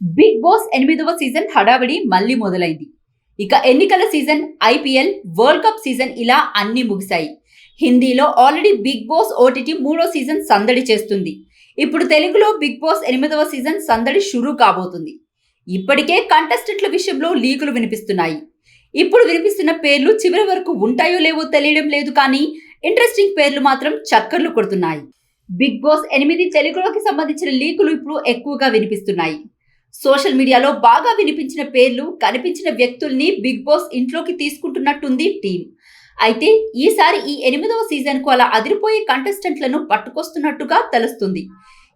Big boss 8వ season హడావిడి మళ్ళీ మొదలైంది. ఇక ఎన్నికల season, IPL, world cup season ఇలా అన్ని ముగిశాయి. హిందీలో ఆల్రెడీ బిగ్ బాస్ ఓటీటీ 3వ సీజన్ సందడి చేస్తుంది. ఇప్పుడు తెలుగులో బిగ్ బాస్ 8వ సీజన్ సందడి షురూ కాబోతుంది. ఇప్పటికే కంటెస్టెంట్ల విషయంలో లీకులు వినిపిస్తున్నాయి. ఇప్పుడు వినిపిస్తున్న పేర్లు చివరి వరకు ఉంటాయో లేవో తెలియడం లేదు, కానీ ఇంట్రెస్టింగ్ పేర్లు మాత్రం చక్కర్లు కొడుతున్నాయి. బిగ్ బాస్ 8 తెలుగులోకి సంబంధించిన లీకులు ఇప్పుడు ఎక్కువగా వినిపిస్తున్నాయి. సోషల్ మీడియాలో బాగా వినిపించిన పేర్లు, కనిపించిన వ్యక్తుల్ని బిగ్ బాస్ ఇంట్లోకి తీసుకుంటున్నట్టుంది టీం. అయితే ఈసారి ఈ 8వ సీజన్కు అలా అదిరిపోయే కంటెస్టెంట్లను పట్టుకొస్తున్నట్టుగా తెలుస్తుంది.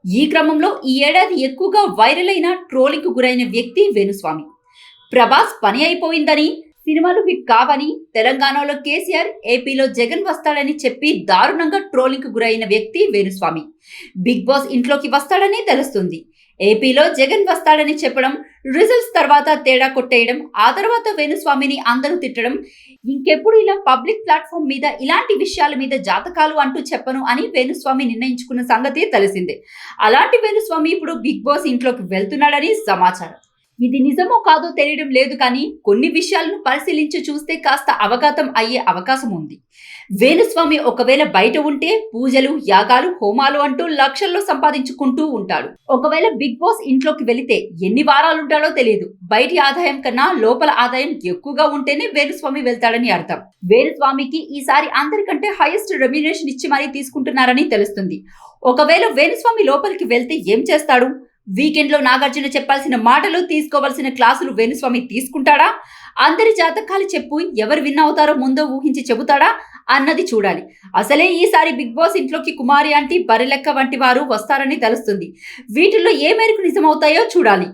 ఈ క్రమంలో ఈ ఏడాది ఎక్కువగా వైరల్ అయిన, ట్రోలింగ్కు గురైన వ్యక్తి వేణుస్వామి. ప్రభాస్ పని అయిపోయిందని, సినిమాలు హిట్ కావని, తెలంగాణలో కేసీఆర్, ఏపీలో జగన్ వస్తాడని చెప్పి దారుణంగా ట్రోలింగ్కు గురైన వ్యక్తి వేణుస్వామి. బిగ్ బాస్ ఇంట్లోకి వస్తాడని తెలుస్తుంది. ఏపీలో జగన్ వస్తాడని చెప్పడం, రిజల్ట్స్ తర్వాత తేడా కొట్టేయడం, ఆ తర్వాత వేణుస్వామిని అందరూ తిట్టడం, ఇంకెప్పుడు ఇలా పబ్లిక్ ప్లాట్ఫామ్ మీద ఇలాంటి విషయాల మీద జాతకాలు అంటూ చెప్పను అని వేణుస్వామి నిర్ణయించుకున్న సంగతి తెలిసిందే. అలాంటి వేణుస్వామి ఇప్పుడు బిగ్ బాస్ ఇంట్లోకి వెళ్తున్నాడని సమాచారం. ఇది నిజమో కాదో తెలియడం లేదు, కానీ కొన్ని విషయాలను పరిశీలించి చూస్తే కాస్త అవగతం అయ్యే అవకాశం ఉంది. వేణుస్వామి ఒకవేళ బయట ఉంటే పూజలు, యాగాలు, హోమాలు అంటూ లక్షల్లో సంపాదించుకుంటూ ఉంటాడు. ఒకవేళ బిగ్ బాస్ ఇంట్లోకి వెళితే ఎన్ని వారాలుంటాడో తెలియదు. బయటి ఆదాయం కన్నా లోపల ఆదాయం ఎక్కువగా ఉంటేనే వేణుస్వామి వెళ్తాడని అర్థం. వేణుస్వామికి ఈసారి అందరికంటే హైయెస్ట్ రెమ్యునరేషన్ ఇచ్చి మరీ తీసుకుంటున్నారని తెలుస్తుంది. ఒకవేళ వేణుస్వామి లోపలికి వెళ్తే ఏం చేస్తాడు? వీకెండ్ లో నాగార్జున చెప్పాల్సిన మాటలు, తీసుకోవాల్సిన క్లాసులు వేణుస్వామి తీసుకుంటాడా? అందరి జాతకాలు చెప్పు ఎవరు విన్ అవుతారో ముందో ఊహించి చెబుతాడా అన్నది చూడాలి. అసలే ఈసారి బిగ్ బాస్ ఇంట్లోకి కుమారి ఆంటీ, బరిలెక్క వంటి వారు వస్తారని తెలుస్తుంది. వీటిల్లో ఏ మేరకు నిజమవుతాయో చూడాలి.